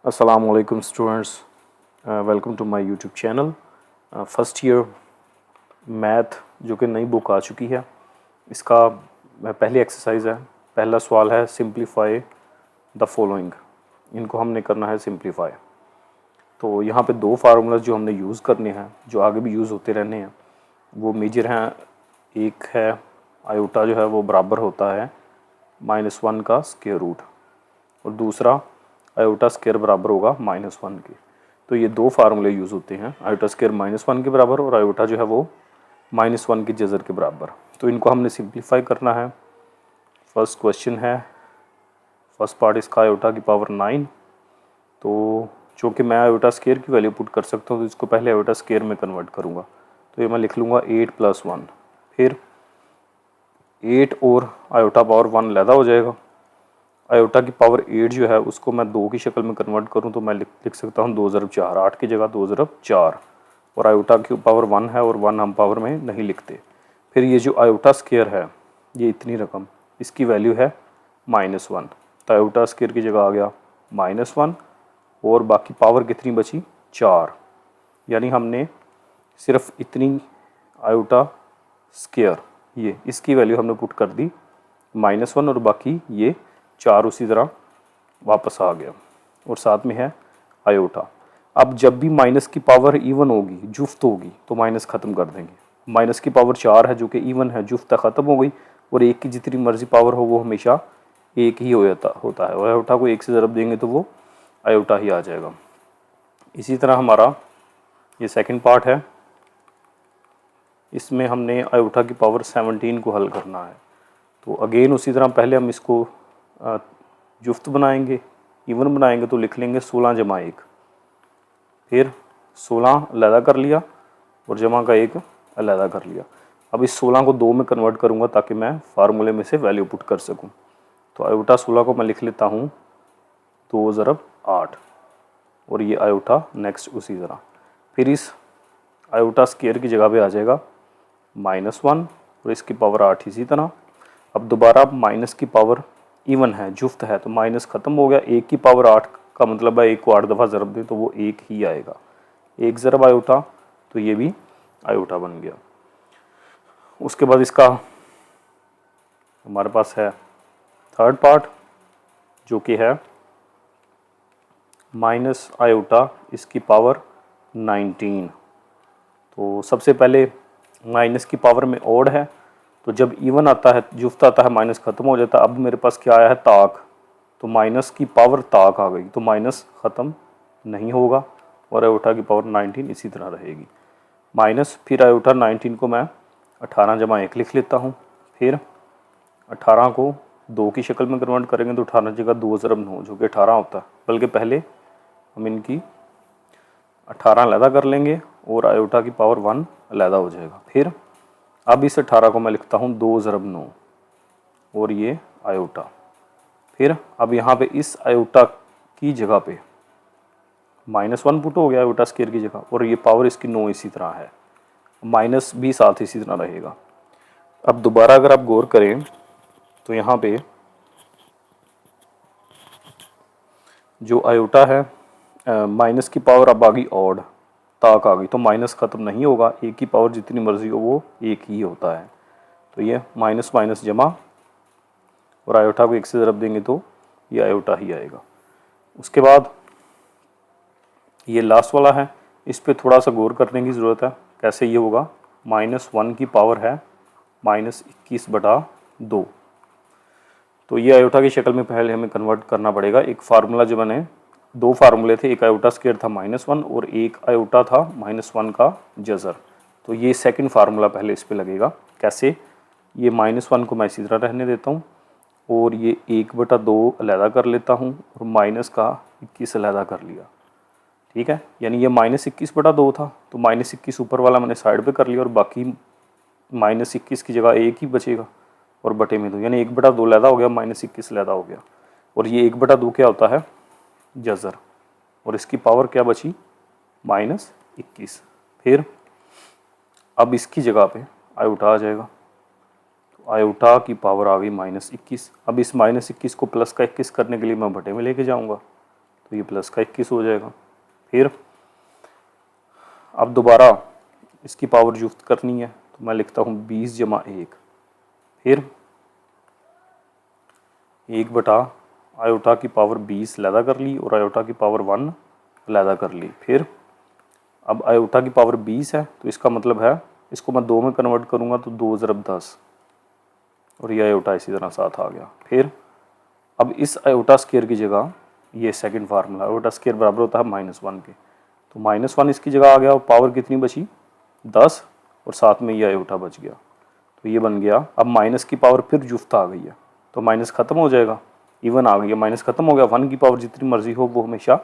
Assalamualaikum students, welcome to my YouTube channel. First year math जो कि नई book आ चुकी है, इसका पहली एक्सरसाइज है। पहला सवाल है सिंप्लीफाई द फॉलोइंग। इनको हमने करना है सिंप्लीफाई। तो यहाँ पे दो फार्मूलाज जो हमने यूज़ करने हैं, जो आगे भी यूज़ होते रहने हैं, वो मेजर हैं। एक है आयोटा जो है वो बराबर होता है -1 का स्क्वायर रूट, और दूसरा आयोटा स्क्वायर बराबर होगा -1 के। तो ये दो फार्मूले यूज़ होते हैं, आयोटा स्क्वायर -1 के बराबर और आयोटा जो है वो -1 के जज़र के बराबर। तो इनको हमने सिंप्लीफाई करना है। फर्स्ट क्वेश्चन है, फर्स्ट पार्ट इसका आयोटा की पावर 9। तो चूँकि मैं आयोटा स्क्वायर की वैल्यू पुट कर सकता हूँ, तो इसको पहले आयोटा स्क्वायर में कन्वर्ट करूँगा। तो ये मैं लिख लूँगा 8 + 1, फिर 8 और आयोटा पावर 1 लैदा हो जाएगा। आयोटा की पावर 8 जो है उसको मैं 2 की शक्ल में कन्वर्ट करूं तो मैं लिख सकता हूं 2 ज़रब 4, 8 की जगह 2 ज़रब 4। और आयोटा की पावर 1 है और 1 हम पावर में नहीं लिखते। फिर ये जो आयोटा स्क्वायर है, ये इतनी रकम, इसकी वैल्यू है -1। तो आयोटा स्क्वायर की जगह आ गया -1 और बाकी पावर कितनी बची, 4। यानी हमने सिर्फ इतनी आयोटा स्क्वायर, ये इसकी वैल्यू हमने पुट कर दी -1 और बाकी ये 4 उसी तरह वापस आ गया। और साथ में है आयोटा। अब जब भी माइनस की पावर इवन होगी, जुफ्त होगी, तो माइनस ख़त्म कर देंगे। माइनस की पावर 4 है जो कि इवन है, जुफ्त ख़त्म हो गई, और एक की जितनी मर्जी पावर हो वो हमेशा एक ही होता है। और आयोटा को एक से ज़रब देंगे तो वो आयोटा ही आ जाएगा। इसी तरह हमारा ये सेकंड पार्ट है, इसमें हमने आयोटा की पावर 17 को हल करना है। तो अगेन उसी तरह पहले हम इसको जुफ्त बनाएंगे, इवन बनाएंगे, तो लिख लेंगे 16 जमा 1, फिर 16 अलहदा कर लिया और जमा का 1 अलहदा कर लिया। अब इस 16 को 2 में कन्वर्ट करूँगा ताकि मैं फार्मूले में से वैल्यू पुट कर सकूँ। तो आयोटा 16 को मैं लिख लेता हूँ 2 ज़रब 8, और ये आयोटा नेक्स्ट उसी तरह। फिर इस आयोटा स्क्वायर की जगह पे आ जाएगा -1 और इसकी पावर 8 इसी तरह। अब दोबारा माइनस की पावर इवन है, जुफ्त है, तो माइनस ख़त्म हो गया। 1 की पावर 8 का मतलब है 1 को 8 दफ़ा ज़रब दें तो वो 1 ही आएगा। 1 ज़रब आयोटा, तो ये भी आयोटा बन गया। उसके बाद इसका हमारे पास है थर्ड पार्ट जो कि है माइनस आयोटा इसकी पावर 19। तो सबसे पहले माइनस की पावर में ओड है, तो जब इवन आता है, जुफ्त आता है, माइनस ख़त्म हो जाता है। अब मेरे पास क्या आया है, ताक, तो माइनस की पावर ताक आ गई, तो माइनस ख़त्म नहीं होगा और आयोटा की पावर 19 इसी तरह रहेगी। माइनस, फिर आयोटा 19 को मैं 18 जमा 1 लिख लेता हूँ। फिर 18 को 2 की शक्ल में कन्वर्ट करेंगे तो 18 जगह 2 ज़रब 9 जो कि 18 होता है, बल्कि पहले हम इनकी 18 अलहदा कर लेंगे और आयोटा की पावर 1 अलहदा हो जाएगा। फिर अब इस 18 को मैं लिखता हूँ 2 ज़रब 9 और ये आयोटा। फिर अब यहाँ पे इस आयोटा की जगह पे -1 पुट हो गया आयोटा स्क्वायर की जगह, और ये पावर इसकी 9 इसी तरह है, माइनस भी साथ इसी तरह रहेगा। अब दोबारा अगर आप गौर करें तो यहाँ पे जो आयोटा है, माइनस की पावर अब आ गई ऑड, ताक आ गई, तो माइनस ख़त्म नहीं होगा। एक की पावर जितनी मर्जी हो वो एक ही होता है। तो ये माइनस माइनस जमा, और आयोटा को 1 से ज़रब देंगे तो ये आयोटा ही आएगा। उसके बाद ये लास्ट वाला है, इस पर थोड़ा सा गौर करने की ज़रूरत है। कैसे ये होगा, -1 की पावर है -21/2। तो ये आयोटा की शक्ल में पहले हमें कन्वर्ट करना पड़ेगा। एक फार्मूला जो मैंने, दो फार्मूले थे, एक आयोटा स्क्वायर था -1 और एक आयोटा था -1 का जज़र। तो ये सेकंड फार्मूला पहले इस पे लगेगा। कैसे, ये -1 को मैं इसी तरह रहने देता हूँ और ये 1/2 अलहदा कर लेता हूँ और माइनस का 21 अलहदा कर लिया। ठीक है, यानी ये -21/2 था, तो -21 ऊपर वाला मैंने साइड पे कर लिया और बाकी -21 की जगह 1 ही बचेगा और बटे में 2, यानी 1/2 अलहदा हो गया, -21 अलहदा हो गया। और ये 1/2 क्या होता है, जज़र, और इसकी पावर क्या बची, -21। फिर अब इसकी जगह पे आयोटा आ जाएगा, तो आयोटा की पावर आ गई -21। अब इस -21 को प्लस का 21 करने के लिए मैं बटे में लेके जाऊंगा, तो ये प्लस का 21 हो जाएगा। फिर अब दोबारा इसकी पावर जुफ्त करनी है, तो मैं लिखता हूँ 20 जमा 1, फिर 1 बटा आयोटा की पावर 20 लैदा कर ली और आयोटा की पावर 1 लैदा कर ली। फिर अब आयोटा की पावर 20 है, तो इसका मतलब है इसको मैं 2 में कन्वर्ट करूँगा तो 2 ज़रब 10, और ये आयोटा इसी तरह साथ आ गया। फिर अब इस आयोटा स्केयर की जगह ये सेकंड फार्मूला, आयोटा स्केयर बराबर होता है -1 के, तो -1 इसकी जगह आ गया और पावर कितनी बची 10, और साथ में ये आयोटा बच गया, तो ये बन गया। अब माइनस की पावर फिर जुफ्त आ गई है, तो माइनस ख़त्म हो जाएगा, इवन आ गई है, माइनस ख़त्म हो गया, 1 की पावर जितनी मर्जी हो वो हमेशा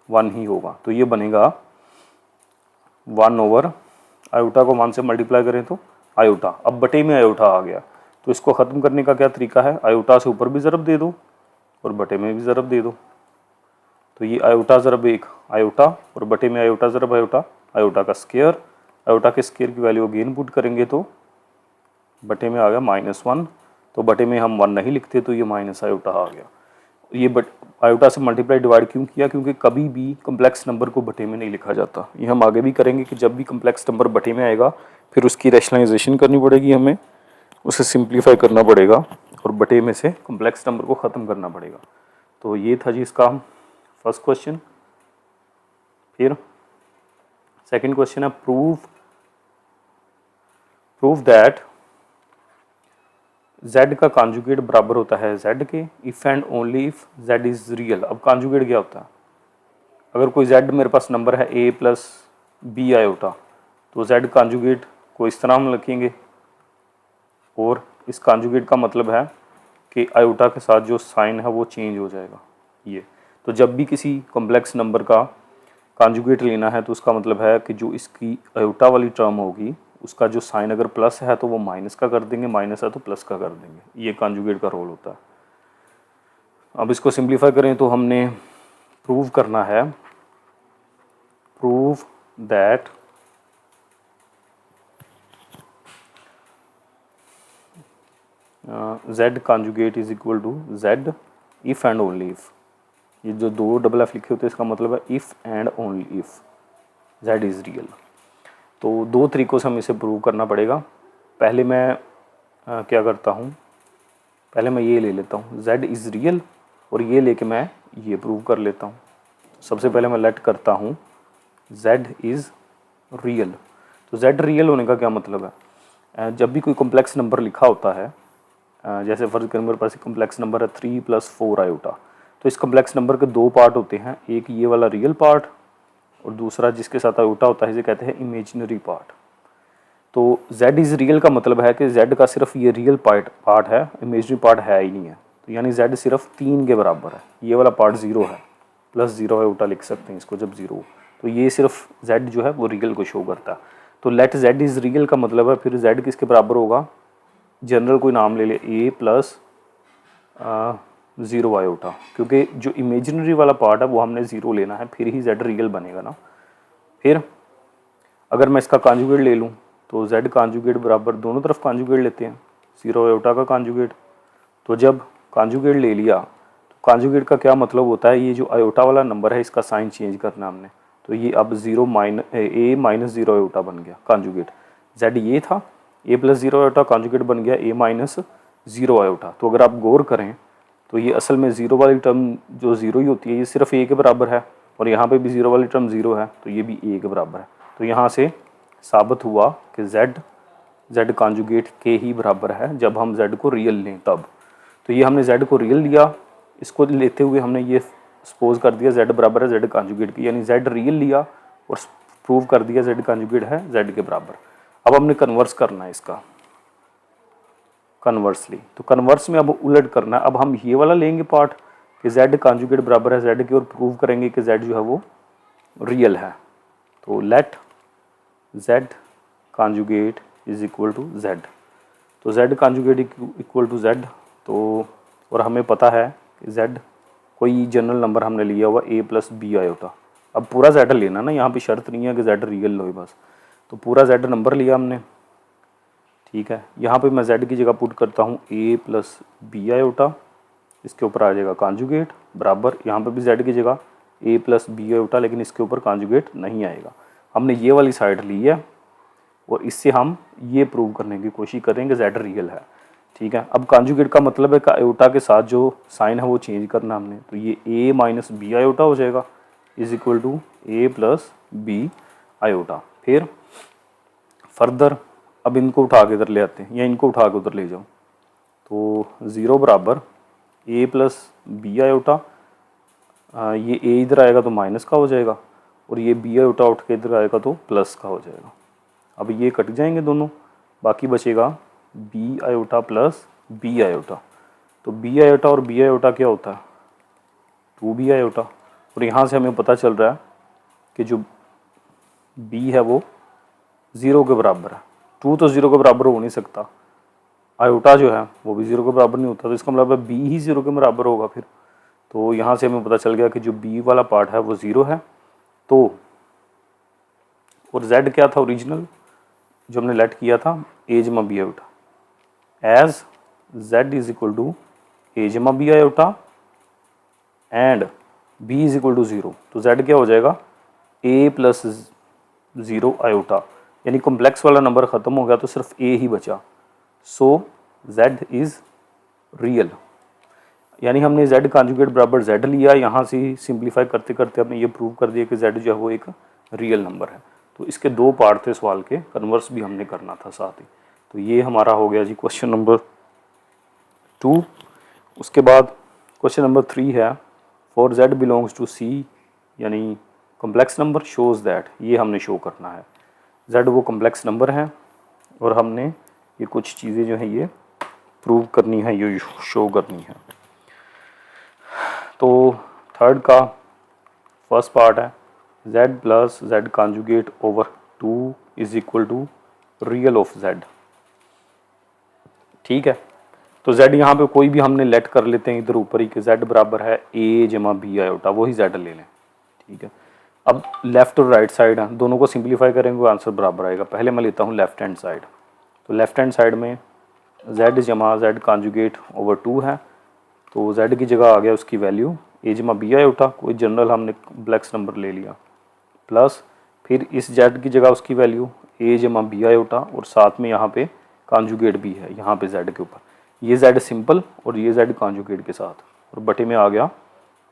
1 ही होगा, तो ये बनेगा 1 ओवर आयोटा को 1 से मल्टीप्लाई करें तो आयोटा। अब बटे में आयोटा आ गया, तो इसको ख़त्म करने का क्या तरीका है, आयोटा से ऊपर भी ज़रब दे दो और बटे में भी ज़रब दे दो, तो ये आयोटा ज़रब 1 आयोटा और बटे में आयोटा ज़रब आयोटा, आयोटा का स्केयर, आयोटा के स्केयर की वैल्यू अगेन पुट करेंगे तो बटे में आ गया -1, तो बटे में हम 1 नहीं लिखते तो ये माइनस आयोटा आ गया। ये आयोटा से मल्टीप्लाई डिवाइड क्यों किया, क्योंकि कभी भी कम्प्लेक्स नंबर को बटे में नहीं लिखा जाता। ये हम आगे भी करेंगे कि जब भी कम्प्लेक्स नंबर बटे में आएगा फिर उसकी रैशनलाइजेशन करनी पड़ेगी, हमें उसे सिंप्लीफाई करना पड़ेगा और बटे में से कम्प्लेक्स नंबर को ख़त्म करना पड़ेगा। तो ये था जी इसका फर्स्ट क्वेश्चन। फिर सेकंड क्वेश्चन है प्रूव दैट z का कॉन्जुगेट बराबर होता है z के if and only if z is real. अब कॉन्जुगेट क्या होता है, अगर कोई z मेरे पास नंबर है a प्लस बी आयोटा, तो z कॉन्जुगेट को इस तरह हम लिखेंगे, और इस कॉन्जुगेट का मतलब है कि आयोटा के साथ जो साइन है वो चेंज हो जाएगा। ये तो जब भी किसी कॉम्प्लेक्स नंबर का कॉन्जुगेट लेना है तो उसका मतलब है कि जो इसकी आयोटा वाली टर्म होगी उसका जो साइन अगर प्लस है तो वो माइनस का कर देंगे, माइनस है तो प्लस का कर देंगे। ये कॉन्जुगेट का रोल होता है। अब इसको सिंप्लीफाई करें तो हमने प्रूव करना है, prove that z conjugate is equal to z if and only if. ये जो 2 डबल एफ लिखे होते हैं इसका मतलब है if and only if z is real. तो 2 तरीक़ों से हमें इसे प्रूव करना पड़ेगा। पहले मैं क्या करता हूँ, पहले मैं ये ले लेता हूँ z इज़ रियल, और ये लेके मैं ये प्रूव कर लेता हूँ। सबसे पहले मैं लेट करता हूँ z इज़ रियल। तो z रियल होने का क्या मतलब है, जब भी कोई कॉम्प्लेक्स नंबर लिखा होता है, जैसे फर्ज करें मेरे पास एक कॉम्प्लेक्स नंबर है 3 + 4 आयोटा, तो इस कॉम्प्लेक्स नंबर के 2 पार्ट होते हैं, एक ये वाला रियल पार्ट और दूसरा जिसके साथ आयोटा होता है इसे कहते हैं इमेजिनरी पार्ट। तो z इज़ रियल का मतलब है कि z का सिर्फ ये रियल पार्ट है, इमेजिनरी पार्ट है ही नहीं है, तो यानी z सिर्फ 3 के बराबर है। ये वाला पार्ट 0 है, +0 आयोटा लिख सकते हैं इसको जब 0 हो, तो ये सिर्फ z जो है वो रियल को शो करता है। तो लेट z इज़ रियल का मतलब है फिर z किसके बराबर होगा, जनरल कोई नाम ले ले a + 0 आयोटा, क्योंकि जो इमेजिनरी वाला पार्ट है वो हमने 0 लेना है, फिर ही z रियल बनेगा ना। फिर अगर मैं इसका कॉन्जुगेट ले लूँ तो z कॉन्जुगेट बराबर, दोनों तरफ कॉन्जुगेट लेते हैं, 0 आयोटा का कॉन्जुगेट। तो जब कॉन्जुगेट ले लिया तो कॉन्जुगेट का क्या मतलब होता है, ये जो आयोटा वाला नंबर है इसका साइन चेंज करना हमने, तो ये अब a - 0 आयोटा बन गया कॉन्जुगेट। z ये था, a + 0 आयोटा कॉन्जुगेट बन गया a - 0 आयोटा। तो अगर आप गौर करें तो ये असल में 0 वाली टर्म जो 0 ही होती है ये सिर्फ a के बराबर है, और यहाँ पे भी 0 वाली टर्म 0 है, तो ये भी a के बराबर है। तो यहाँ से साबित हुआ कि z कॉन्जुगेट के ही बराबर है जब हम z को रियल लें तब। तो ये हमने z को रियल लिया, इसको लेते हुए हमने ये सपोज कर दिया z बराबर है z कॉन्जुगेट की, यानी z रियल लिया और प्रूव कर दिया z कॉन्जुगेट है z के बराबर। अब हमने कन्वर्स करना है इसका कन्वर्सली, तो कन्वर्स में अब उलट करना है। अब हम ये वाला लेंगे पार्ट कि z कॉन्जुगेट बराबर है z के, और प्रूव करेंगे कि z जो है वो रियल है। तो let z conjugate is equal to z, तो z conjugate equal to z, तो और हमें पता है कि z कोई जनरल नंबर हमने लिया हुआ a + b आयोटा। अब पूरा z लेना ना, यहाँ पे शर्त नहीं है कि z रियल लो बस, तो पूरा z नंबर लिया हमने, ठीक है। यहाँ पे मैं z की जगह पुट करता हूँ a + b आयोटा, इसके ऊपर आ जाएगा कॉन्जुगेट बराबर, यहाँ पे भी z की जगह ए प्लस बी आयोटा, लेकिन इसके ऊपर कॉन्जुगेट नहीं आएगा। हमने ये वाली साइड ली है और इससे हम ये प्रूव करने की कोशिश करेंगे जेड रियल है। ठीक है, अब कॉन्जुगेट का मतलब है कि आयोटा के साथ जो साइन है वो चेंज करना हमने, तो ये ए माइनस बी आयोटा हो जाएगा is equal to a plus b iota. फिर फर्दर अब इनको उठा के इधर ले आते हैं या इनको उठा के उधर ले जाओ, तो 0 बराबर ए प्लस बी आयोटा, ये ए इधर आएगा तो माइनस का हो जाएगा और ये बी आयोटा उठ के इधर आएगा तो प्लस का हो जाएगा। अब ये कट जाएंगे दोनों, बाकी बचेगा b iota plus b iota. तो बी आयोटा और बी आयोटा क्या होता है, 2b आयोटा। और यहाँ से हमें पता चल रहा है कि जो b है वो 0 के बराबर है। 2 तो 0 के बराबर हो नहीं सकता, आयोटा जो है वो भी 0 के बराबर नहीं होता, तो इसका मतलब है b ही 0 के बराबर होगा फिर। तो यहाँ से हमें पता चल गया कि जो b वाला पार्ट है वो 0 है। तो और z क्या था ओरिजिनल जो हमने लेट किया था, a जमा b iota, as z is equal to a जमा b iota and b is equal to 0। तो z क्या हो जाएगा, a प्लस 0 आयोटा, यानी कॉम्प्लेक्स वाला नंबर ख़त्म हो गया तो सिर्फ a ही बचा। सो z इज़ रियल, यानी हमने z कॉन्जुगेट बराबर z लिया। यहाँ से सिंप्लीफाई करते करते हमने ये प्रूव कर दिया कि z जो है वो एक रियल नंबर है। तो इसके दो पार्ट थे सवाल के, कन्वर्स भी हमने करना था साथ ही। तो ये हमारा हो गया जी क्वेश्चन नंबर 2। उसके बाद क्वेश्चन नंबर 3 है, for z belongs to c यानी कॉम्प्लेक्स नंबर शोज़ दैट, ये हमने शो करना है z वो कॉम्प्लेक्स नंबर है और हमने ये कुछ चीज़ें जो हैं ये प्रूव करनी है, ये शो करनी है। तो थर्ड का फर्स्ट पार्ट है z plus z conjugate over 2 is equal to real of z। ठीक है, तो z यहाँ पे कोई भी हमने लेट कर लेते हैं इधर ऊपर ही कि z बराबर है a जमा बी आयोटा, वही z ले लें। ठीक है, अब लेफ्ट और राइट साइड है, दोनों को सिंप्लीफाई करेंगे आंसर बराबर आएगा। पहले मैं लेता हूँ लेफ्ट हैंड साइड, तो लेफ्ट हैंड साइड में z जमा z कॉन्जुगेट ओवर 2 है, तो z की जगह आ गया उसकी वैल्यू a जमा बी आयोटा, कोई जनरल हमने कॉम्प्लेक्स नंबर ले लिया, प्लस फिर इस z की जगह उसकी वैल्यू a जमा बी आयोटा और साथ में यहाँ पे कॉन्जुगेट भी है यहाँ पे z के ऊपर, ये z सिंपल और ये z कॉन्जुगेट के साथ, और बटे में आ गया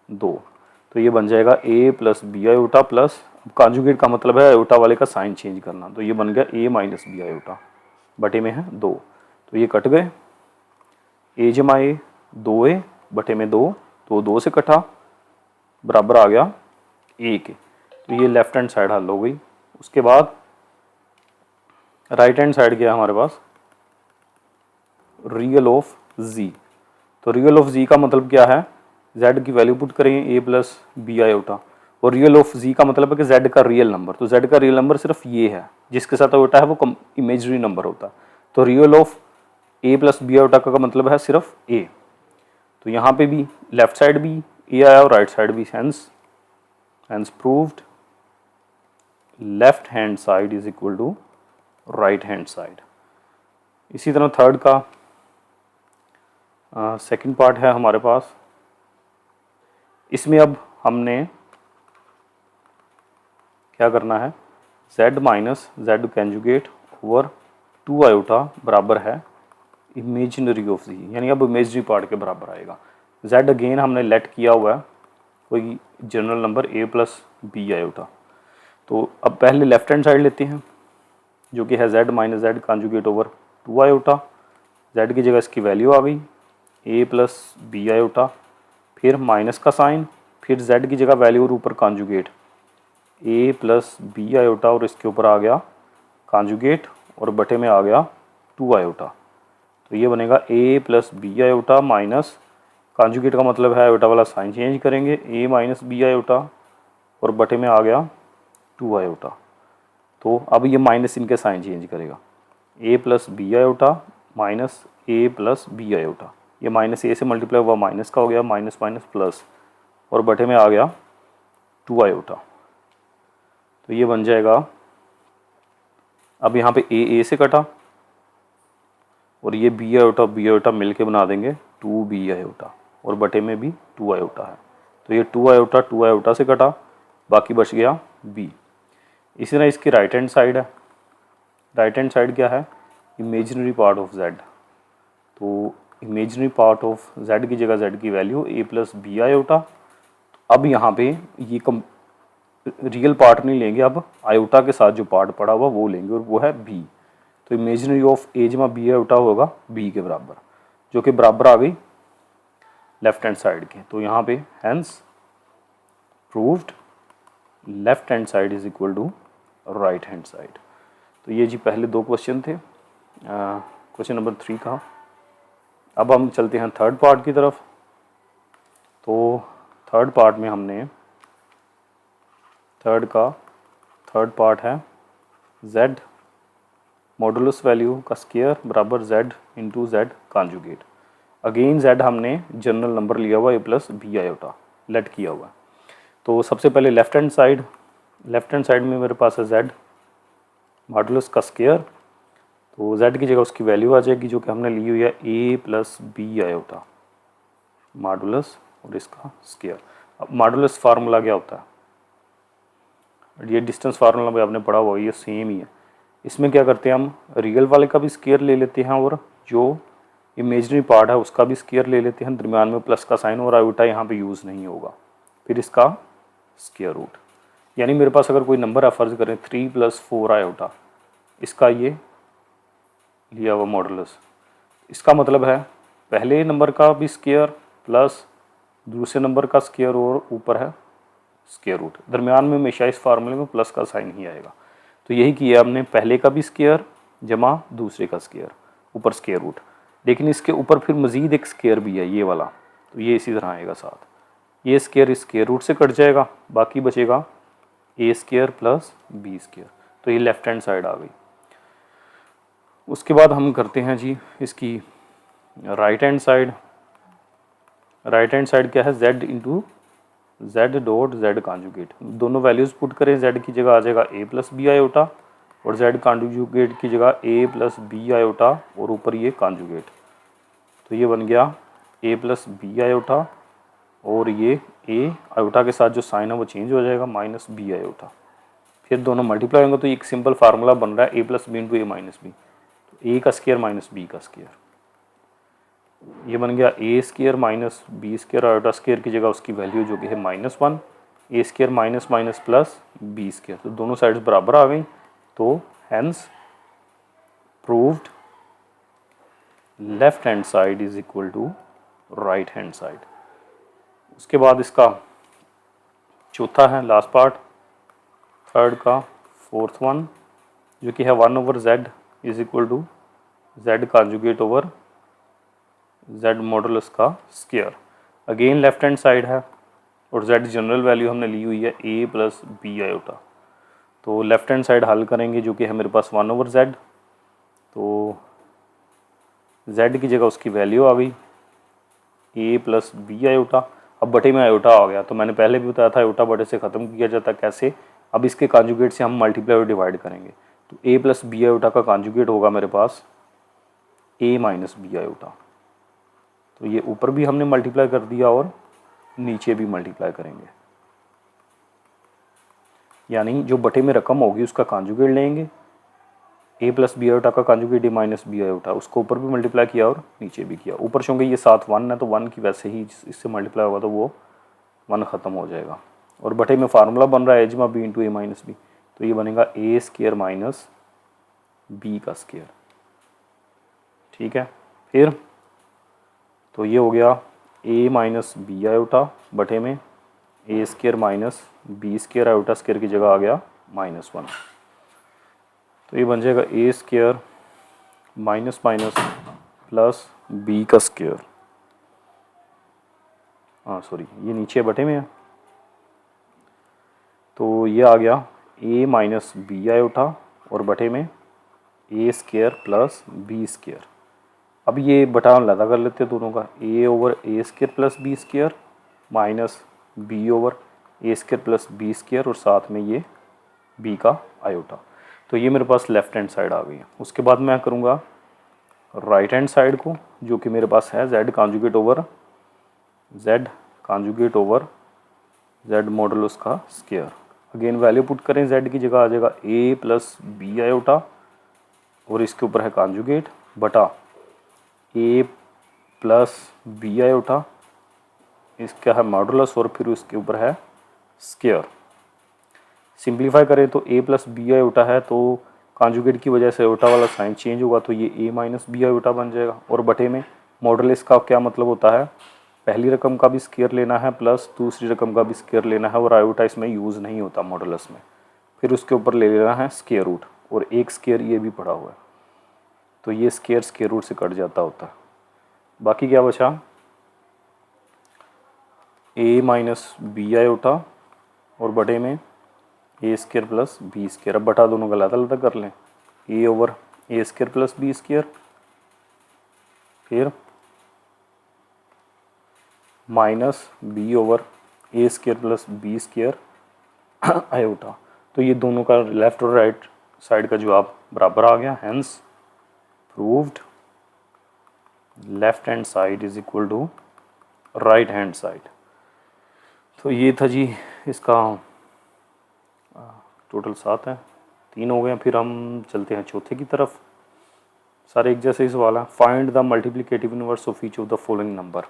2। तो ये बन जाएगा a plus b iota plus, conjugate का मतलब है आयोटा वाले का साइन चेंज करना, तो ये बन गया a माइनस बी आयोटा, बटे में है 2। तो ये कट गए, a जमा a 2a बटे में 2, तो 2 से कटा बराबर आ गया a के। तो ये लेफ्ट हैंड साइड हल हो गई। उसके बाद राइट हैंड साइड क्या है हमारे पास, रियल ऑफ z। तो रियल ऑफ z का मतलब क्या है, z की वैल्यू पुट करेंगे a प्लस बी आयोटा, और रियल ऑफ z का मतलब है कि z का रियल नंबर, तो z का रियल नंबर सिर्फ ये है, जिसके साथ आयोटा है वो इमेजरी नंबर होता है। तो real of a plus b iota का मतलब है सिर्फ a। तो यहाँ पे भी लेफ्ट साइड भी a आया और राइट साइड भी, hence proved left hand side is equal to right hand side. इसी तरह थर्ड का सेकंड पार्ट है हमारे पास, इसमें अब हमने क्या करना है, z minus z conjugate over 2 iota बराबर है इमेजिनरी ऑफ z, यानी अब इमेजरी पार्ट के बराबर आएगा। z अगेन हमने लेट किया हुआ है कोई general number a plus b iota. तो अब पहले लेफ्ट हैंड साइड लेते हैं जो कि है z minus z conjugate over 2 iota, z की जगह इसकी वैल्यू आ गई a प्लस बी आयोटा, फिर माइनस का साइन, फिर z की जगह वैल्यू और ऊपर conjugate a plus b iota और इसके ऊपर आ गया कॉन्जुगेट और बटे में आ गया 2 आयोटा। तो ये बनेगा a plus b iota minus conjugate का मतलब है आयोटा वाला साइन चेंज करेंगे, a माइनस बी आयोटा और बटे में आ गया 2 आयोटा। तो अब ये माइनस इनके साइन चेंज करेगा, a plus b iota minus a plus b iota, ये माइनस a से मल्टीप्लाई हुआ माइनस का हो गया, माइनस माइनस प्लस और बटे में आ गया 2 आयोटा। तो ये बन जाएगा, अब यहाँ पे a से कटा और ये बी आयोटा मिल के बना देंगे 2b आयोटा और बटे में भी 2 आयोटा है। तो ये 2 आयोटा से कटा, बाकी बच गया b। इसी तरह इसकी राइट हैंड साइड है। राइट हैंड साइड क्या है? Imaginary part of z। तो इमेजिनरी पार्ट ऑफ z की जगह z की value a plus b iota. अब यहाँ पे ये रियल पार्ट नहीं लेंगे, अब आयोटा के साथ जो पार्ट पड़ा हुआ वो लेंगे और वो है b। तो इमेजिनरी ऑफ a जमा बी आयोटा होगा b के बराबर, जो कि बराबर आ गई लेफ्ट हैंड साइड के। तो यहाँ पे hence proved left hand side is equal to right hand side. तो ये जी पहले 2 क्वेश्चन थे, क्वेश्चन नंबर 3 का। अब हम चलते हैं थर्ड पार्ट की तरफ। तो थर्ड पार्ट में हमने थर्ड पार्ट है z मॉडुलस वैल्यू का स्क्वायर बराबर z into z conjugate. Again z हमने जनरल नंबर लिया हुआ a plus b iota let किया हुआ। तो सबसे पहले लेफ्ट हैंड साइड में मेरे पास है z मॉडुलस का स्क्वायर। तो z की जगह उसकी वैल्यू आ जाएगी जो कि हमने ली हुई है a plus b iota modulus और इसका स्क्वायर। अब मॉडुलस फार्मूला क्या होता है? ये डिस्टेंस फार्मूला भी आपने पढ़ा हुआ, ये सेम ही है। इसमें क्या करते हैं, हम रियल वाले का भी स्क्वायर ले लेते हैं और जो इमेजिनरी पार्ट है उसका भी स्क्वायर ले लेते हैं। दरम्यान में प्लस का साइन और आयोटा यहाँ पे यूज़ नहीं होगा। फिर इसका स्क्वायर रूट, यानी मेरे पास अगर कोई नंबर है, फ़र्ज़ करें 3 + 4 आयोटा, इसका ये लिया हुआ मॉडुलस, इसका मतलब है पहले नंबर का भी स्क्वायर प्लस दूसरे नंबर का स्क्वायर और ऊपर है स्क्वायर रूट। दरम्यान में हमेशा इस फार्मूले में प्लस का साइन ही आएगा। तो यही किया हमने, पहले का भी स्क्वायर जमा दूसरे का स्क्वायर ऊपर स्क्वायर रूट। लेकिन इसके ऊपर फिर मज़ीद एक स्क्वायर भी है, ये वाला, तो ये इसी तरह आएगा साथ। ये स्क्वायर इस स्क्वायर रूट से कट जाएगा, बाकी बचेगा a square plus b square. तो ये लेफ्ट हैंड साइड आ गई। उसके बाद हम करते हैं जी इसकी right hand side. Right hand side क्या है? z into Z dot Z conjugate. दोनों वैल्यूज़ पुट करें, z की जगह आ जाएगा a प्लस बी आयोटा और z कॉन्जुगेट की जगह a प्लस बी आयोटा और ऊपर ये कॉन्जुगेट। तो ये बन गया a प्लस बी आयोटा और ये a आयोटा के साथ जो साइन है वो चेंज हो जाएगा माइनस बी आयोटा। फिर दोनों मल्टीप्लाई होंगे तो एक सिंपल फार्मूला बन रहा है a plus b into a minus b. तो a का स्क्वायर माइनस बी का स्क्वायर, ये बन गया a square minus b square. Iota square की जगह उसकी वैल्यू जो कि है -1, a square minus minus plus b square. तो दोनों साइड्स बराबर आ गई। तो hence proved left hand side is equal to right hand side. उसके बाद इसका चौथा है लास्ट पार्ट थर्ड का, फोर्थ वन, जो कि है 1/z is equal to z conjugate over z modulus का square. Again left hand side है और z जनरल वैल्यू हमने ली हुई है a प्लस बी आयोटा। तो लेफ्ट हैंड साइड हल करेंगे जो कि है मेरे पास 1/z। तो z की जगह उसकी वैल्यू आ गई a प्लस बी आयोटा। अब बटे में आयोटा आ गया, तो मैंने पहले भी बताया था आयोटा बटे से ख़त्म किया जाता कैसे। अब इसके कॉन्जुगेट से हम मल्टीप्लाई और डिवाइड करेंगे। तो a प्लस बी आयोटा का कॉन्जुगेट होगा मेरे पास a माइनस बी आयोटा। तो ये ऊपर भी हमने मल्टीप्लाई कर दिया और नीचे भी मल्टीप्लाई करेंगे, यानी जो बटे में रकम होगी उसका कॉन्जुगेट लेंगे। a प्लस बी आयोटा का conjugate a minus b iota, उसको ऊपर भी मल्टीप्लाई किया और नीचे भी किया। ऊपर चूँकि ये साथ 1 है तो 1 की वैसे ही इससे मल्टीप्लाई होगा तो वो 1 ख़त्म हो जाएगा। और बटे में फार्मूला बन रहा है a जमा B into a minus b. तो ये बनेगा a स्क्वायर माइनस बी का स्क्वायर। ठीक है, फिर तो ये हो गया a माइनस बी आयोटा बटे में a square minus b square. Iota square की जगह आ गया -1। तो ये बन जाएगा a square minus minus plus b का स्क्वायर। हाँ सॉरी, ये नीचे बटे में है, तो ये आ गया a माइनस बी आयोटा और बटे में a square plus b square. अब ये बटा लगा कर लेते हैं दोनों का, a over a square plus b square minus b over a square plus b square और साथ में ये b का आयोटा। तो ये मेरे पास लेफ्ट हैंड साइड आ गई है। उसके बाद मैं करूँगा राइट हैंड साइड को, जो कि मेरे पास है z conjugate over z modulus का स्क्वायर। अगेन वैल्यू पुट करें, z की जगह आ जाएगा a प्लस बी आयोटा और इसके ऊपर है कॉन्जुगेट बटा a प्लस बी आयोटा, इसका है मॉडुलस और फिर उसके ऊपर है स्क्वायर। सिंप्लीफाई करें तो a प्लस बी आयोटा है तो कॉन्जुगेट की वजह से आयोटा वाला साइन चेंज होगा तो ये a माइनस बी आयोटा बन जाएगा। और बटे में मॉडुलस का क्या मतलब होता है, पहली रकम का भी स्क्वायर लेना है प्लस दूसरी रकम का भी स्क्वायर लेना है और आयोटा इसमें यूज़ नहीं होता मॉडुलस में। फिर उसके ऊपर ले लेना है स्क्वायर रूट और एक स्क्वायर ये भी पड़ा हुआ है तो ये स्क्वायर रूट से कट जाता होता है। बाकी क्या बचा, a माइनस बी आयोटा और बटे में a square plus b square. अब बटा दोनों का अलग अलग कर लें, a over a square plus b square, फिर minus b over a square plus b square iota. तो ये दोनों का लेफ्ट और राइट साइड का जवाब बराबर आ गया, hence proved left hand side is equal to right hand side. तो ये था जी इसका टोटल 7 है, 3 हो गए। फिर हम चलते हैं चौथे की तरफ। सारे एक जैसे ही सवाल है। Find the multiplicative inverse of each of the following number.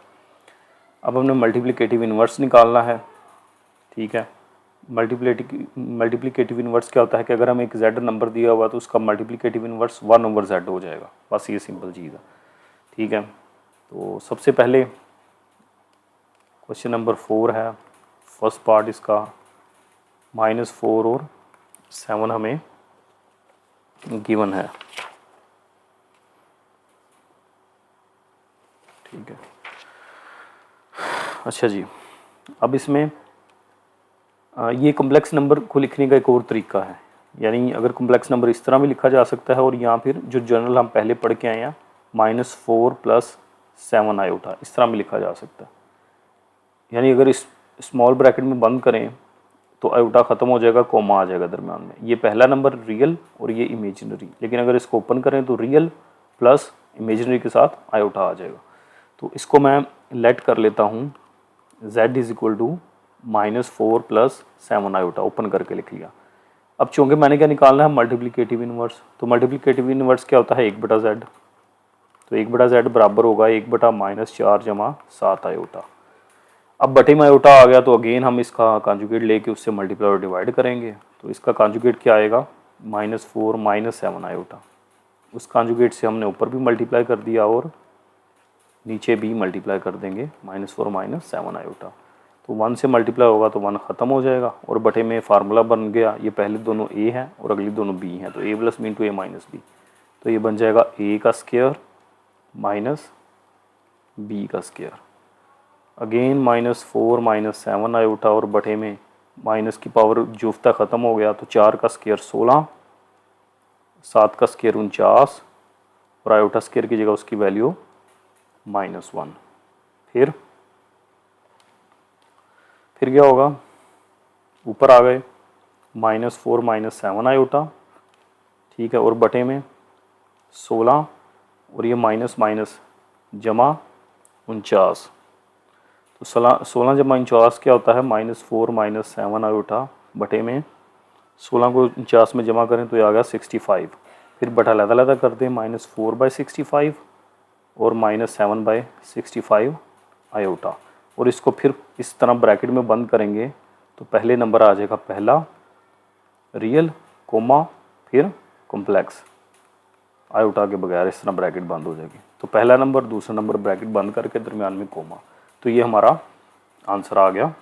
अब हमने मल्टीप्लिकेटिव इनवर्स निकालना है, ठीक है। मल्टीप्लिकेटिव इनवर्स क्या होता है कि अगर हमें एक z नंबर दिया हुआ तो उसका मल्टीप्लिकेटिव इनवर्स 1 ओवर z हो जाएगा, बस ये सिंपल चीज़ है, ठीक है। तो सबसे पहले क्वेश्चन नंबर 4 है, फर्स्ट पार्ट इसका -4 और 7 हमें गिवन है, ठीक है। अच्छा जी, अब इसमें ये कॉम्प्लेक्स नंबर को लिखने का एक और तरीका है, यानी अगर कॉम्प्लेक्स नंबर इस तरह भी लिखा जा सकता है और यहाँ फिर जो जनरल हम पहले पढ़ के आए हैं -4 प्लस 7 आयोटा, इस तरह भी लिखा जा सकता है। यानी अगर इस स्मॉल ब्रैकेट में बंद करें तो आयोटा ख़त्म हो जाएगा, कोमा आ जाएगा दरम्यान में। ये पहला नंबर रियल और ये इमेजिनरी, लेकिन अगर इसको ओपन करें तो रियल प्लस इमेजिनरी के साथ आयोटा आ जाएगा। तो इसको मैं लेट कर लेता हूँ z is equal to -4 plus 7 iota, open करके लिख लिया। अब चूँकि मैंने क्या निकालना है, मल्टीप्लिकेटिव इनवर्स। तो मल्टीप्लिकेटिव इनवर्स क्या होता है, 1/z। तो 1/z बराबर होगा 1/-4 जमा 7 आयोटा। अब बटे में आयोटा आ गया तो अगेन हम इसका कॉन्जुगेट लेके उससे मल्टीप्लाई और डिवाइड करेंगे। तो इसका कॉन्जुगेट क्या आएगा, -4 - 7 आयोटा। उस कॉन्जुगेट से हमने ऊपर भी मल्टीप्लाई कर दिया और नीचे भी मल्टीप्लाई कर देंगे, -4 - 7 आयोटा। तो 1 से मल्टीप्लाई होगा तो 1 ख़त्म हो जाएगा और बटे में फार्मूला बन गया, ये पहले दोनों a हैं और अगली दोनों b हैं, तो a plus b into a minus b। तो ये बन जाएगा a का स्क्वायर माइनस b का स्क्वायर। अगेन -4 - 7 आयोटा और बटे में माइनस की पावर जुफ्ता ख़त्म हो गया तो 4 का स्क्वायर 16, 7 का स्क्वायर 49 और आयोटा स्क्वायर की जगह उसकी वैल्यू -1। फिर क्या होगा, ऊपर आ गए -4 - 7 आयोटा, ठीक है, और बटे में 16 और ये माइनस माइनस जमा 49। तो 16 जमा 49 क्या होता है, -4 - 7 आयोटा बटे में 16 को 49 में जमा करें तो ये आ गया 65। फिर बटा लहदा कर दें, -4/65 और -7/65 आयोटा। और इसको फिर इस तरह ब्रैकेट में बंद करेंगे तो पहले नंबर आ जाएगा पहला रियल, कोमा, फिर कॉम्प्लेक्स, आयोटा के बगैर इस तरह ब्रैकेट बंद हो जाएगी। तो पहला नंबर, दूसरा नंबर ब्रैकेट बंद करके दरमियान में कोमा। तो ये हमारा आंसर आ गया,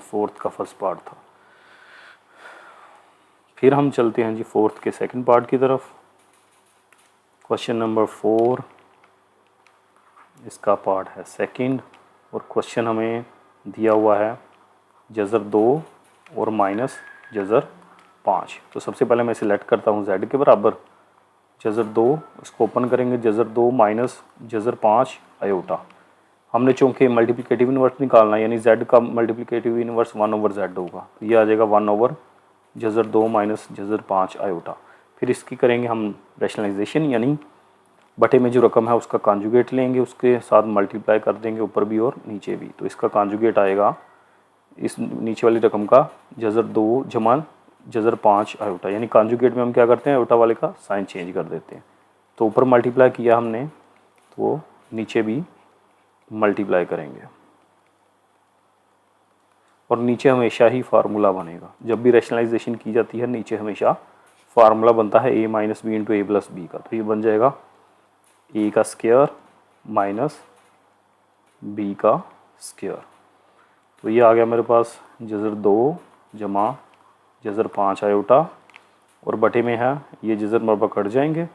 4th का फर्स्ट पार्ट था। फिर हम चलते हैं जी 4th के सेकंड पार्ट की तरफ। क्वेश्चन नंबर 4 इसका पार्ट है सेकंड और क्वेश्चन हमें दिया हुआ है जज़र 2 और माइनस जज़र 5। तो सबसे पहले मैं सिलेक्ट करता हूँ z के बराबर जज़र 2, इसको ओपन करेंगे, जज़र 2 माइनस जज़र 5 आयोटा। हमने चूँकि मल्टीप्लिकेटिव इनवर्स निकालना है, यानी z का मल्टीप्लिकेटिव इनवर्स 1 ओवर z होगा, तो ये आ जाएगा 1 ओवर जज़र 2 माइनस जज़र 5 आयोटा। फिर इसकी करेंगे हम रैशनलाइजेशन, यानी बटे में जो रकम है उसका कॉन्जुगेट लेंगे, उसके साथ मल्टीप्लाई कर देंगे ऊपर भी और नीचे भी। तो इसका कॉन्जुगेट आएगा इस नीचे वाली रकम का जज़र 2 जमा जज़र 5 आयोटा, यानी कॉन्जुगेट में हम क्या करते हैं, आयोटा वाले का साइन चेंज कर देते हैं। तो ऊपर मल्टीप्लाई किया हमने तो नीचे भी मल्टीप्लाई करेंगे, और नीचे हमेशा ही फार्मूला बनेगा। जब भी रैशनलाइजेशन की जाती है नीचे हमेशा फार्मूला बनता है a minus b into a plus b का। तो ये बन जाएगा a का स्क्वायर माइनस b का स्क्वायर। तो ये आ गया मेरे पास जज़र 2 जमा जज़र 5 आयोटा, और बटे में है ये जज़र मरबा कट जाएंगे,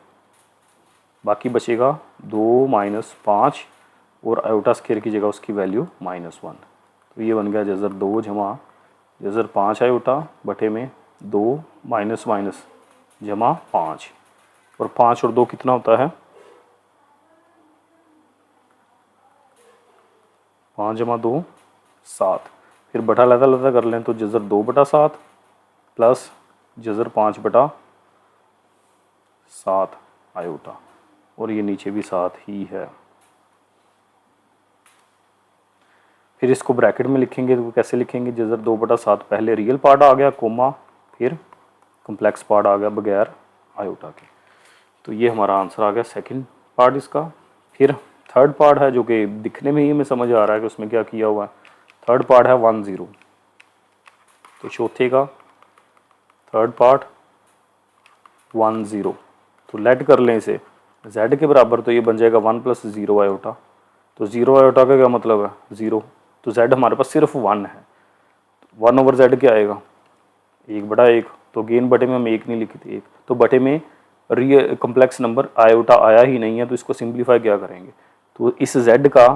बाकी बचेगा 2 माइनस 5 और आयोटा स्क्वायर की जगह उसकी वैल्यू -1। तो ये बन गया जज़र 2 जमा जज़र 5 आयोटा बटे में 2 माइनस माइनस जमा 5, और 5 और 2 कितना होता है, 5 जमा 2 7। फिर बटा लदा लदा कर लें तो जज़र 2 बटा 7 प्लस जज़र 5 बटा 7 आयोटा, और ये नीचे भी 7 ही है। फिर इसको ब्रैकेट में लिखेंगे तो कैसे लिखेंगे, जज़र 2 बटा 7 पहले रियल पार्ट आ गया कोमा, फिर कम्प्लेक्स पार्ट आ गया बगैर आयोटा के। तो ये हमारा आंसर आ गया सेकंड पार्ट इसका। फिर थर्ड पार्ट है जो कि दिखने में ही हमें समझ आ रहा है कि उसमें क्या किया हुआ है। थर्ड पार्ट है 1 0। तो चौथे का थर्ड पार्ट 1 0, तो लेट कर लें इसे z के बराबर, तो ये बन जाएगा 1 प्लस 0 आयोटा। तो 0 आयोटा का क्या मतलब है, 0। तो z हमारे पास सिर्फ 1 है, 1 ओवर z क्या आएगा, 1 बटा 1। तो गेन बटे में हम 1 नहीं लिखते 1, तो बटे में रियल कम्प्लेक्स नंबर आयोटा आया ही नहीं है, तो इसको सिंप्लीफाई क्या करेंगे, तो इस z का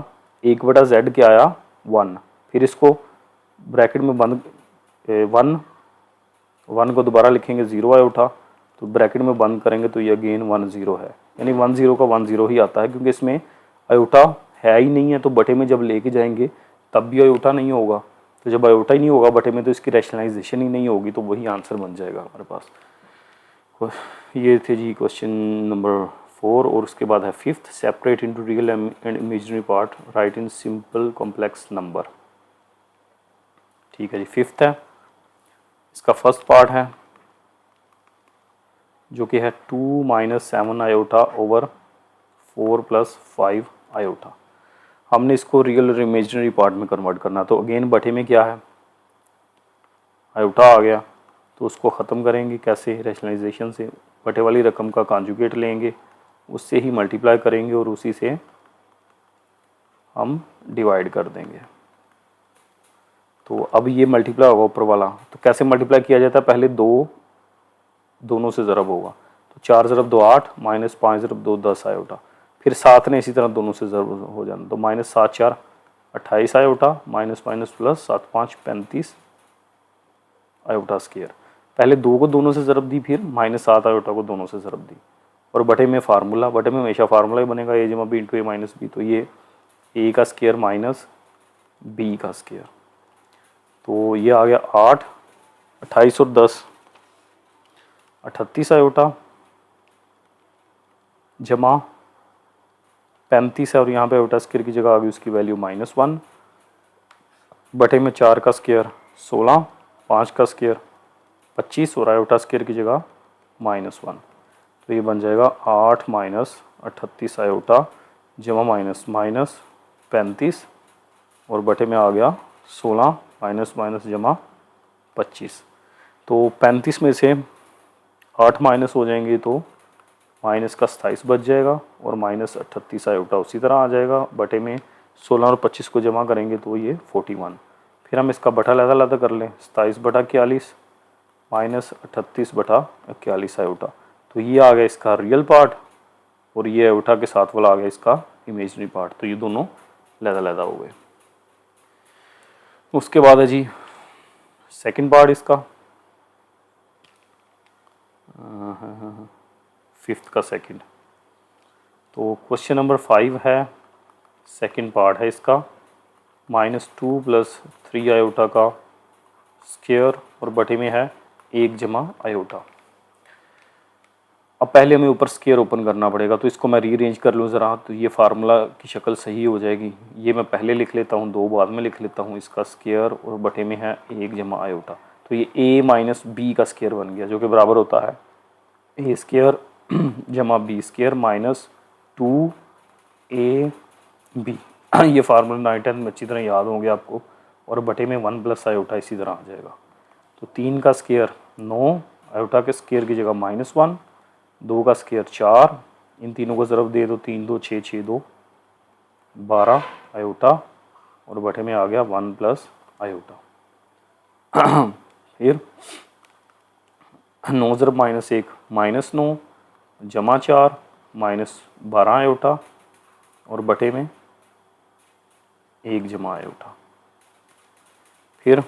1 बटा z क्या आया 1। फिर इसको ब्रैकेट में बंद 1 को दोबारा लिखेंगे 0 आयोटा, तो ब्रैकेट में बंद करेंगे तो ये अगेन 1 0 है, यानी 1 0 का 1 0 ही आता है, क्योंकि इसमें आयोटा है ही नहीं है। तो बटे में जब लेके जाएंगे तब भी आयोटा नहीं होगा, तो जब आयोटा ही नहीं होगा बटे में तो इसकी रैशनलाइजेशन ही नहीं होगी, तो वही आंसर बन जाएगा हमारे पास। ये थे जी क्वेश्चन नंबर 4, और उसके बाद है 5th, separate into real and imaginary part, right in simple complex number. ठीक है जी, 5th है, इसका फर्स्ट पार्ट है जो कि है 2 minus 7 iota over 4 plus 5 iota. हमने इसको रियल और इमेजिनरी पार्ट में कन्वर्ट करना, तो अगेन बटे में क्या है, आयोटा आ गया, तो उसको ख़त्म करेंगे कैसे, रैशनलाइजेशन से। बटे वाली रकम का कॉन्जुगेट लेंगे, उससे ही मल्टीप्लाई करेंगे और उसी से हम डिवाइड कर देंगे। तो अब ये मल्टीप्लाई होगा ऊपर वाला, तो कैसे मल्टीप्लाई किया जाता है, पहले 2 दोनों से ज़रब होगा, तो 4 ज़रब 2 8 माइनस 5 ज़रब 2 10 आयोटा। फिर 7 ने इसी तरह दोनों से ज़रब हो जाना, तो minus 7 4 28 iota, minus minus plus 7 5 35 iota square. पहले 2 को दोनों से ज़रब दी, फिर माइनस 7 आयोटा को दोनों से ज़रब दी, और बटे में फार्मूला, बटे में हमेशा फार्मूला ही बनेगा a जमा B into a minus b. तो ये a का स्क्वायर माइनस b का स्क्वायर, तो ये आ गया 8 28 और 10 38 आयोटा जमा 35 है, और यहाँ पे आयोटा स्क्वायर की जगह आ गई उसकी वैल्यू -1, बटे में 4 का स्क्वायर 16, 5 का स्क्वायर 25 और आयोटा स्क्वायर की जगह -1। तो ये बन जाएगा 8 माइनस 38 आयोटा जमा माइनस माइनस 35, और बटे में आ गया 16 माइनस माइनस जमा 25। तो 35 में से 8 माइनस हो जाएंगे तो माइनस का 27 बच जाएगा, और माइनस 38 आयोटा उसी तरह आ जाएगा, बटे में 16 और 25 को जमा करेंगे तो ये 41। फिर हम इसका बटा लदा लदा कर लें, 27 बटा 41 माइनस 38 बटा 41 आयोटा। तो ये आ गया इसका रियल पार्ट, और ये आयोटा के साथ वाला आ गया इसका इमेजनरी पार्ट, तो ये दोनों लदा लदा हो गए। उसके बाद है जी सेकंड पार्ट इसका, 5th का सेकंड। तो क्वेश्चन नंबर 5 है, सेकंड पार्ट है इसका, -2 प्लस 3 आयोटा का स्क्वायर, और बटे में है 1 जमा आयोटा। अब पहले हमें ऊपर स्केयर ओपन करना पड़ेगा, तो इसको मैं रीअरेंज कर लूँ ज़रा, तो ये फार्मूला की शक्ल सही हो जाएगी। ये मैं पहले लिख लेता हूँ, 2 बाद में लिख लेता हूँ। इसका स्केयर और बटे में है 1 जमा आयोटा, तो ये a माइनस बी का स्केयर बन गया, जो कि बराबर होता है ए स्केयर जमा बी स्केयर माइनस 2ab। ये फार्मूला 9 10 में अच्छी तरह याद होंगे आपको, और बटे में 1 प्लस आयोटा इसी तरह आ जाएगा। तो 3 का स्केयर 9, आयोटा के स्केयर की जगह -1, 2 का स्केयर 4, इन तीनों को ज़रब दे दो, 3 2 6 6 2 12 आयोटा, और बटे में आ गया 1 प्लस आयोटा। फिर 9 ज़रब -1 -9 जमा 4 -12 आयोटा, और बटे में 1 जमा आयोटा। फिर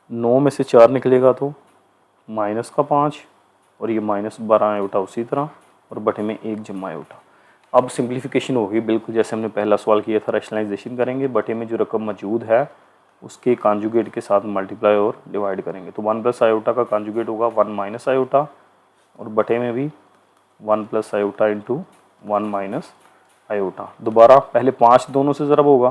9 में से 4 निकलेगा तो माइनस का 5, और ये -12 आयोटा उसी तरह, और बटे में 1 जमा आयोटा। अब सिंप्लीफिकेशन होगी बिल्कुल जैसे हमने पहला सवाल किया था, रैशनलाइजेशन करेंगे। बटे में जो रकम मौजूद है उसके कॉन्जुगेट के साथ मल्टीप्लाई और डिवाइड करेंगे। तो 1 प्लस आयोटा का कॉन्जुगेट होगा 1 माइनस आयोटा, और बटे में भी 1 plus iota into 1 minus iota. दोबारा पहले 5 दोनों से ज़रब होगा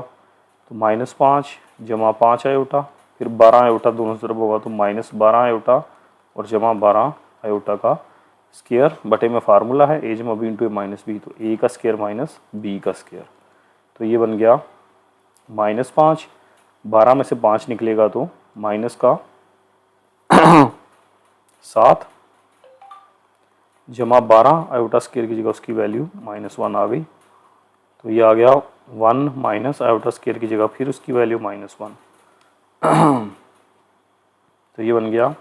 तो -5 जमा 5 आयोटा, फिर 12 आयोटा दोनों से ज़रब होगा तो -12 आयोटा, और जमा 12 आयोटा का स्केयर। बटे में फार्मूला है a जमा B into a minus b, तो a का स्केयर माइनस b का स्केयर। तो ये बन गया -5, 12 में से 5 निकलेगा तो माइनस का 7 जमा 12 आयोटा स्केयर की जगह उसकी वैल्यू -1 आ गई, तो ये आ गया 1 माइनस आयोटा स्केयर की जगह फिर उसकी वैल्यू -1। तो ये बन गया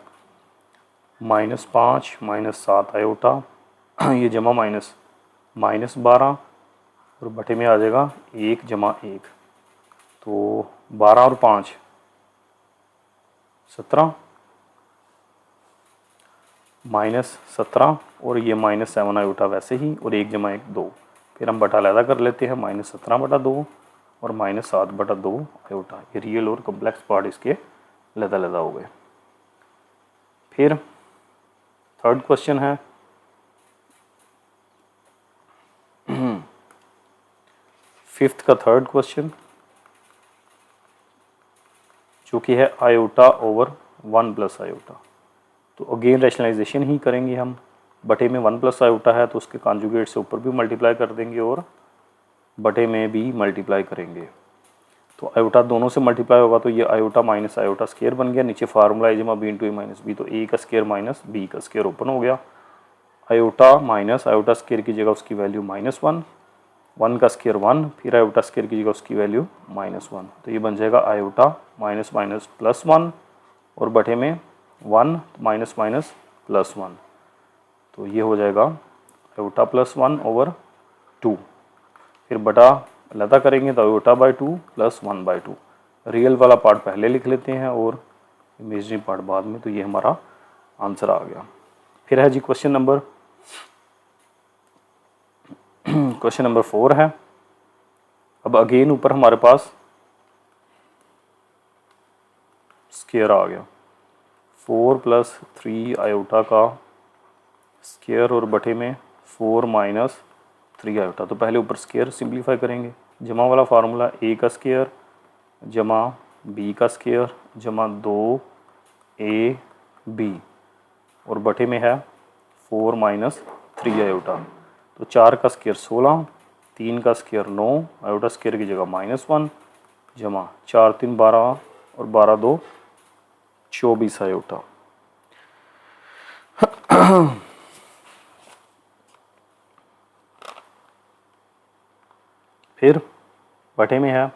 -5 -7 आयोटा, ये जमा -12, और बटे में आ जाएगा 1 जमा 1, तो 12 और 5 17 -17, और ये -7 आयोटा वैसे ही, और 1 जमा 1 2। फिर हम बटा अलहदा कर लेते हैं, -17 बटा 2 और -7 बटा 2 आयोटा। ये रियल और कम्प्लेक्स पार्ट इसके अलहदा हो गए। फिर थर्ड क्वेश्चन है, फिफ्थ का थर्ड क्वेश्चन, जो कि है आयोटा ओवर 1 प्लस आयोटा। तो अगेन रैशनलाइजेशन ही करेंगे हम। बटे में 1 प्लस आयोटा है तो उसके कॉन्जुगेट से ऊपर भी मल्टीप्लाई कर देंगे और बटे में भी मल्टीप्लाई करेंगे। तो आयोटा दोनों से मल्टीप्लाई होगा तो ये आयोटा माइनस आयोटा स्केयर बन गया। नीचे फार्मूला ए जमा B into a minus b, तो ए का स्केयर माइनस बी का स्केयर ओपन हो गया। आयोटा माइनस आयोटा स्केयर की जगह उसकी वैल्यू -1, 1 का स्केयर 1, फिर आयोटा स्केयर की जगह उसकी वैल्यू -1। तो ये बन जाएगा आयोटा माइनस माइनस +1, और बटे में 1 माइनस माइनस +1, तो ये हो जाएगा आयोटा +1 ओवर 2। फिर बटा अलहदा करेंगे तो iota by 2 plus 1 by 2। Real वाला पार्ट पहले लिख लेते हैं और इमेजनरी पार्ट बाद में। तो ये हमारा आंसर आ गया। फिर है जी क्वेश्चन नंबर 4 है। अब अगेन ऊपर हमारे पास स्केयर आ गया, 4 + 3 आयोटा का स्केयर और बटे में 4 माइनस 3 आयोटा। तो पहले ऊपर स्केयर सिंप्लीफाई करेंगे। जमा वाला फार्मूला a का स्केयर जमा b का स्केयर जमा 2ab, और बटे में है 4 माइनस 3 आयोटा। तो 4 का स्केयर 16, 3 का स्केयर 9, आयोटा स्केयर की जगह -1, जमा 4 3 12 और 12 2 24 आयोटा। फिर बटे में है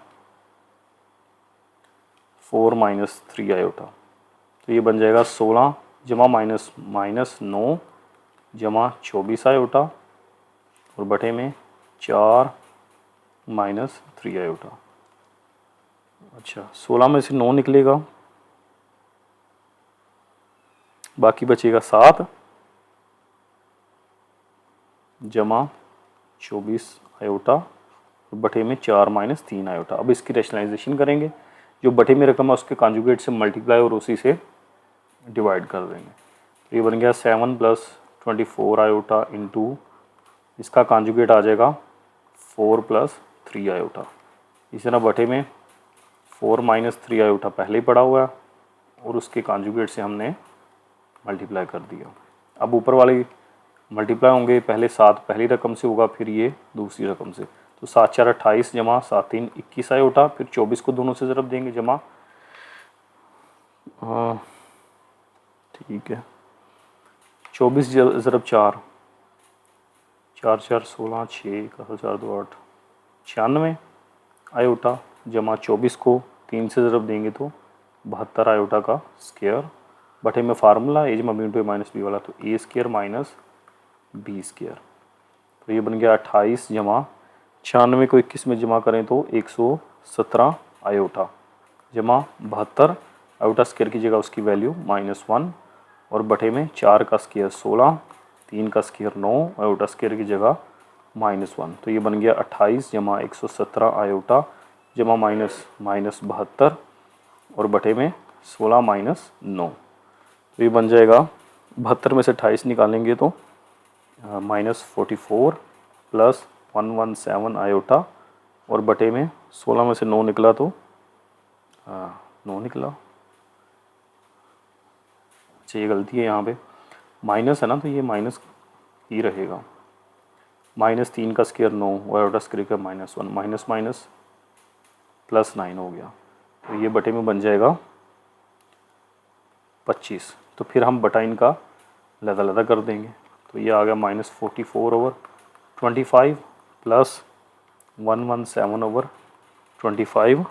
4 माइनस 3 आयोटा। तो ये बन जाएगा 16 जमा -9 जमा 24 आयोटा, और बटे में 4 माइनस 3 आयोटा। अच्छा, 16 में से 9 निकलेगा, बाकी बचेगा 7 जमा 24 आयोटा, और बटे में 4 माइनस 3 आयोटा। अब इसकी रैशनलाइजेशन करेंगे। जो बटे में रकम है उसके कॉन्जुगेट से मल्टीप्लाई और उसी से डिवाइड कर देंगे। तो ये बन गया 7 + 24 आयोटा इंटू इसका कॉन्जुगेट आ जाएगा 4 + 3 आयोटा। इसी तरह बटे में 4 - 3 आयोटा पहले ही पड़ा हुआ है और उसके कॉन्जुगेट से हमने मल्टीप्लाई कर दिया। अब ऊपर वाले मल्टीप्लाई होंगे, पहले 7 पहली रकम से होगा, फिर ये दूसरी रकम से। तो 7 × 4 = 28 जमा 7 × 3 = 21 आयोटा, फिर 24 को दोनों से ज़रब देंगे जमा, ठीक है, 24 ज़रब 4 4 × 4 = 16, 6 × 4 = 2 8 96 आयोटा जमा 24 को 3 से ज़रब देंगे तो 72 आयोटा का स्क्वायर, बटे में फार्मूला ए जमा बी इंटू -b वाला, तो a² - b²। तो ये बन गया 28 जमा 96 को 21 में जमा करें तो 117 आयोटा जमा 72 आयोटा स्क्वायर की जगह उसकी वैल्यू -1 और बटे में 4 का स्क्वायर 16, 3 का स्क्वायर 9 आयोटा स्क्वायर की जगह -1। तो ये बन गया 28 जमा 117 आयोटा जमा -72 और बटे में 16 - 9। तो ये बन जाएगा 72 में से 28 निकालेंगे तो -44 + 117 आयोटा और बटे में 16 में से 9 निकला तो 9 निकला। अच्छा ये गलती है, यहाँ पे माइनस है ना, तो ये माइनस ही रहेगा। -3 का स्क्वायर 9 और आयोटा स्क्वायर का -1, माइनस माइनस +9 हो गया। तो ये बटे में बन जाएगा 25। तो फिर हम बटा इनका अलग-अलग कर देंगे। तो ये आ गया -44/25 + 117/25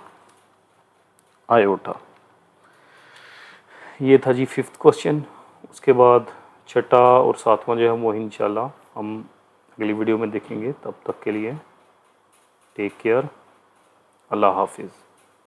आयोटा। ये था जी 5th क्वेश्चन। उसके बाद छठा और 7वां जो है वो इंशाल्लाह हम अगली वीडियो में देखेंगे। तब तक के लिए टेक केयर, अल्लाह हाफिज़।